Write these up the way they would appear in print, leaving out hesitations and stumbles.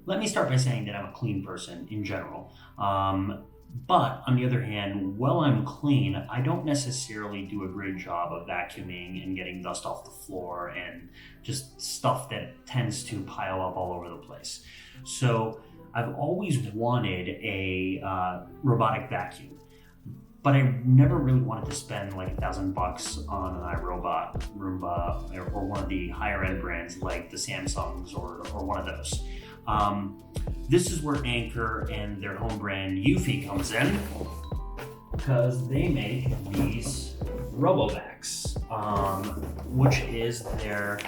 Let me start by saying that I'm a clean person in general. But on the other hand, while I'm clean, I don't necessarily do a great job of vacuuming and getting dust off the floor and just stuff that tends to pile up all over the place. So I've always wanted a robotic vacuum, but I never really wanted to spend like $1,000 on an iRobot, Roomba, or one of the higher end brands like the Samsungs or one of those. This is where Anchor and their home brand Eufy comes in, because they make these Robovacs, which is their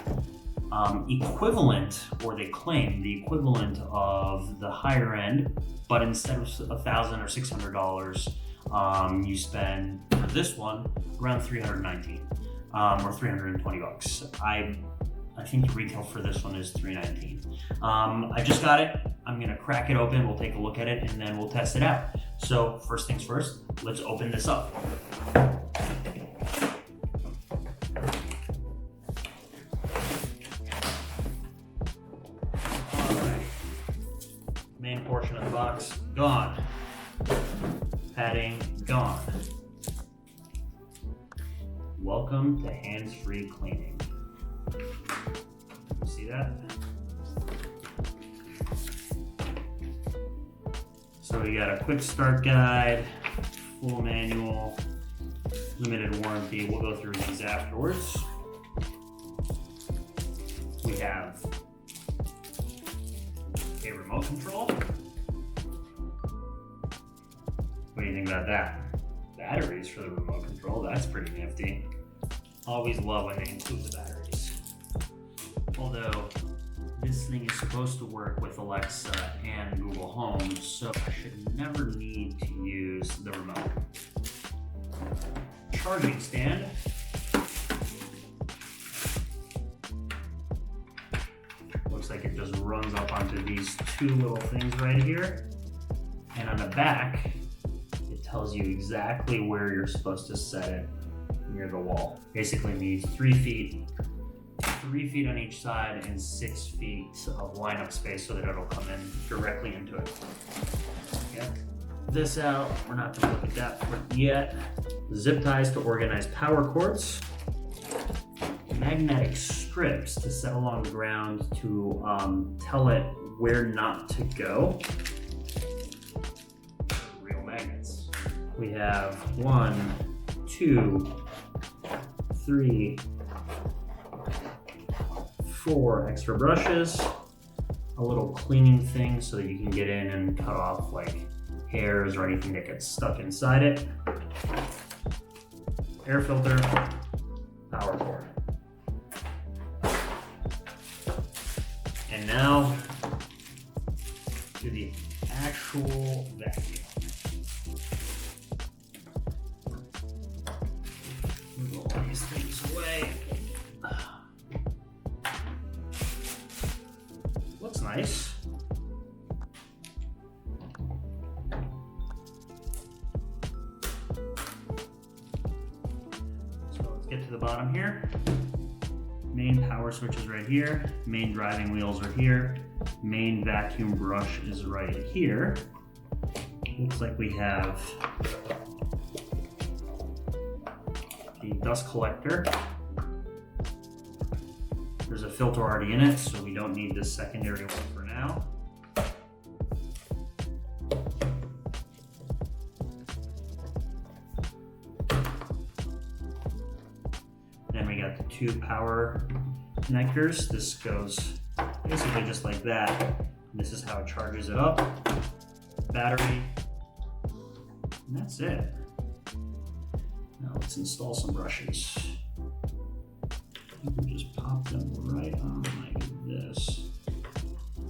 equivalent, or they claim the equivalent of the higher end, but instead of $1,000 or $600, you spend for this one around $319 or $320. I think the retail for this one is $319. I just got it. I'm gonna crack it open. We'll take a look at it and then we'll test it out. So first things first, let's open this up. All right. Main portion of the box gone. Padding gone. Welcome to hands-free cleaning. See that? So we got a quick start guide, full manual, limited warranty. We'll go through these afterwards. We have a remote control. What do you think about that? Batteries for the remote control, that's pretty nifty. Always love when they include the batteries. Although this thing is supposed to work with Alexa and Google Home, so I should never need to use the remote. Charging stand. Looks like it just runs up onto these two little things right here. And on the back, it tells you exactly where you're supposed to set it near the wall. Basically needs 3 feet on each side and 6 feet of lineup space so that it'll come in directly into it. Get this out. We're not going to look at that part yet. Zip ties to organize power cords. Magnetic strips to set along the ground to tell it where not to go. Real magnets. We have 1, 2, 3, 4 extra brushes, a little cleaning thing so that you can get in and cut off like hairs or anything that gets stuck inside it, air filter, power cord. And now to the actual vacuum. Move all these things away. Looks nice. So let's get to the bottom here. Main power switch is right here. Main driving wheels are here. Main vacuum brush is right here. Looks like we have the dust collector. There's a filter already in it, so we don't need this secondary one for now. Then we got the 2 power connectors. This goes basically just like that. This is how it charges it up. Battery. And that's it. Now let's install some brushes. You can just pop them right on like this.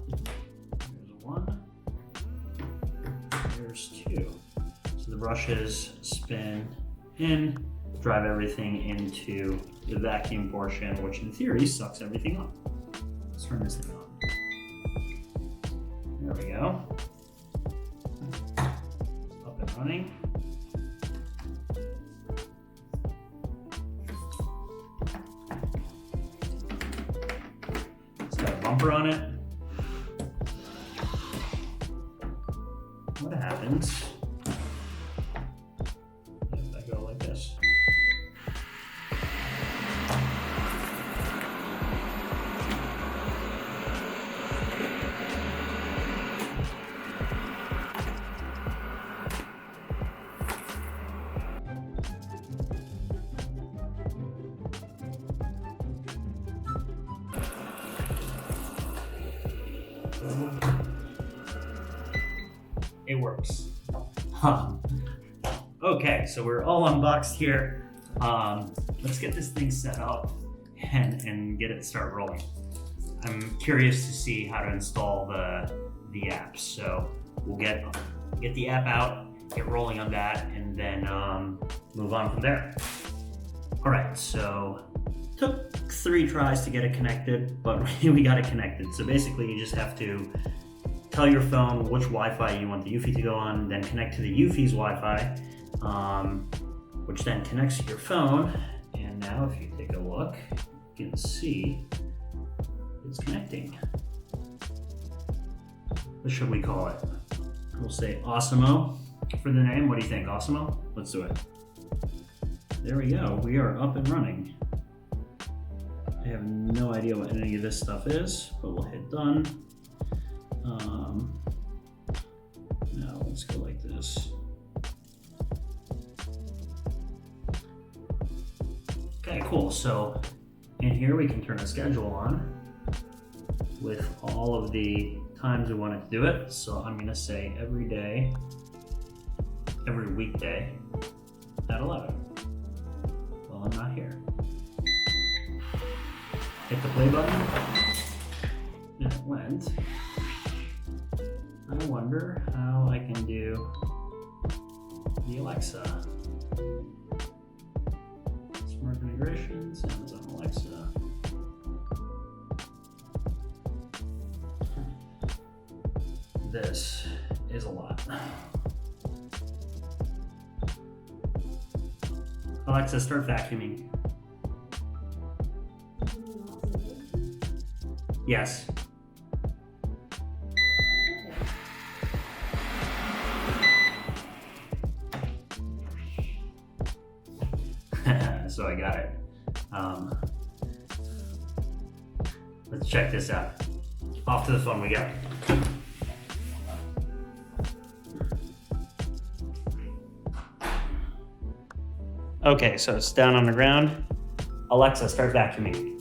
There's 1. There's 2. So the brushes spin in, drive everything into the vacuum portion, which in theory sucks everything up. Let's turn this thing on. There we go. Up and running. It's got a bumper on it. what happens if I go like this? It works. Okay, so we're all unboxed here. Let's get this thing set up and get it start rolling. I'm curious to see how to install the apps. So we'll get the app out, get rolling on that, and then move on from there. All right, so took 3 tries to get it connected, but we got it connected. So basically you just have to tell your phone which Wi-Fi you want the Eufy to go on, then connect to the Eufy's Wi-Fi, which then connects to your phone. And now if you take a look, you can see it's connecting. What should we call it? We'll say Osimo for the name. What do you think, Osimo? Let's do it. There we go, we are up and running. I have no idea what any of this stuff is, but we'll hit done. Now let's go like this. Okay, cool. So in here we can turn a schedule on with all of the times we want it to do it. So I'm gonna say every day, every weekday at 11. Well, I'm not here. Hit the play button, and it went. I wonder how I can do the Alexa. Smart integrations, Amazon Alexa. This is a lot. Alexa, start vacuuming. Yes. So I got it. Let's check this out. Off to the phone we go. Okay, so it's down on the ground. Alexa, start vacuuming.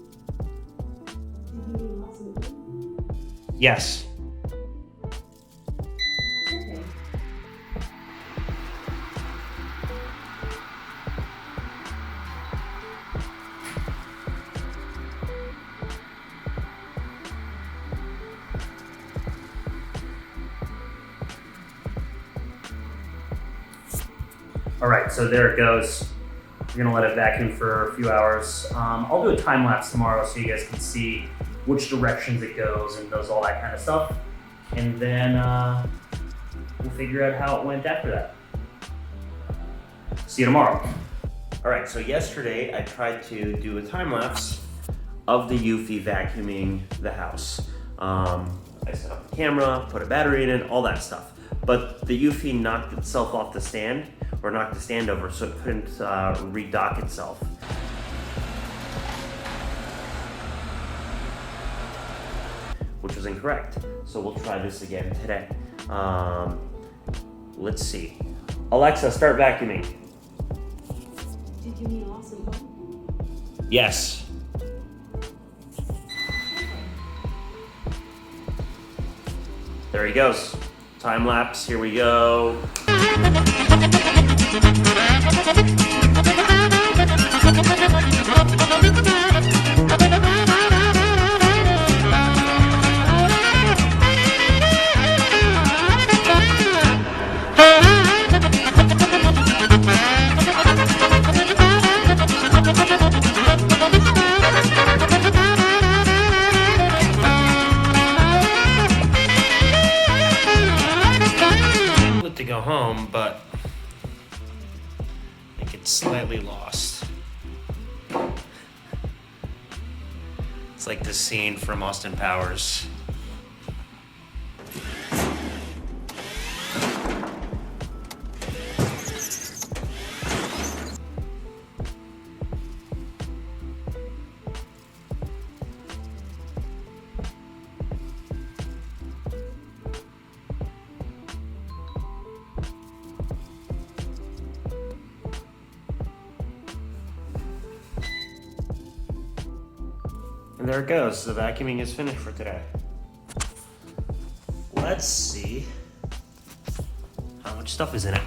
Yes. All right, so there it goes. We're gonna let it vacuum for a few hours. I'll do a time lapse tomorrow so you guys can see which directions it goes and does all that kind of stuff. And then we'll figure out how it went after that. See you tomorrow. All right, so yesterday I tried to do a time lapse of the Eufy vacuuming the house. I set up the camera, put a battery in it, all that stuff. But the Eufy knocked itself off the stand, or knocked the stand over, so it couldn't redock itself. Which was incorrect. So we'll try this again today. Let's see. Alexa, start vacuuming. Did you need awesome button? Yes. There he goes. Time lapse, here we go. To go home, but I think it's slightly lost. It's like the scene from Austin Powers. there it goes. The vacuuming is finished for today. Let's see how much stuff is in it.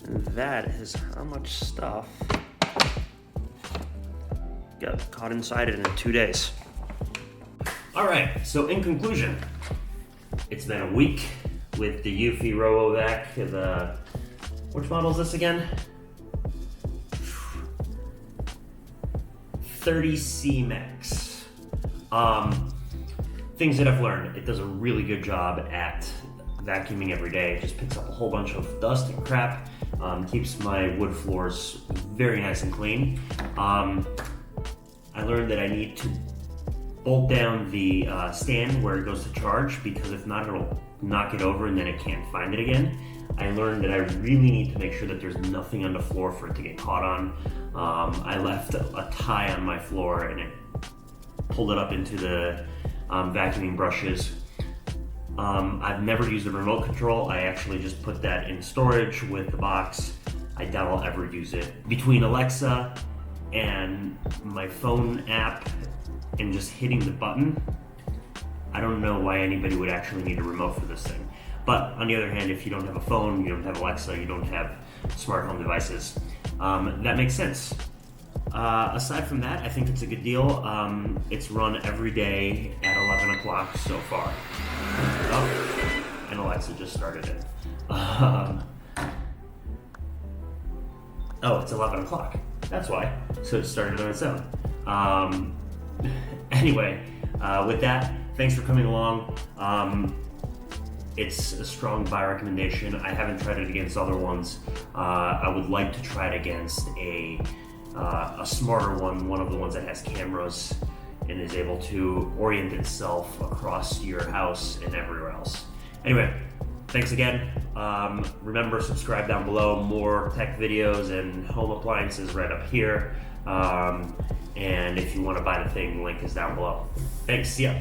And that is how much stuff got caught inside it in 2 days. All right, so in conclusion, it's been a week with the Eufy Robovac, which model is this again? 30C Max. Things that I've learned, it does a really good job at vacuuming every day. It just picks up a whole bunch of dust and crap, keeps my wood floors very nice and clean. I learned that I need to bolt down the stand where it goes to charge, because if not, it'll knock it over and then it can't find it again. I learned that I really need to make sure that there's nothing on the floor for it to get caught on. I left a tie on my floor and it pulled it up into the vacuuming brushes. I've never used a remote control. I actually just put that in storage with the box. I doubt I'll ever use it. Between Alexa and my phone app and just hitting the button, I don't know why anybody would actually need a remote for this thing. But on the other hand, if you don't have a phone, you don't have Alexa, you don't have smart home devices, that makes sense. Aside from that, I think it's a good deal. It's run every day at 11 o'clock so far. Oh, and Alexa just started it. Oh, it's 11 o'clock. That's why. So it started on its own. Anyway, with that, thanks for coming along. It's a strong buy recommendation. I haven't tried it against other ones. I would like to try it against a smarter one of the ones that has cameras and is able to orient itself across your house and everywhere else. Anyway, thanks again. Remember, subscribe down below. More tech videos and home appliances right up here. And if you want to buy the thing, link is down below. Thanks, see ya.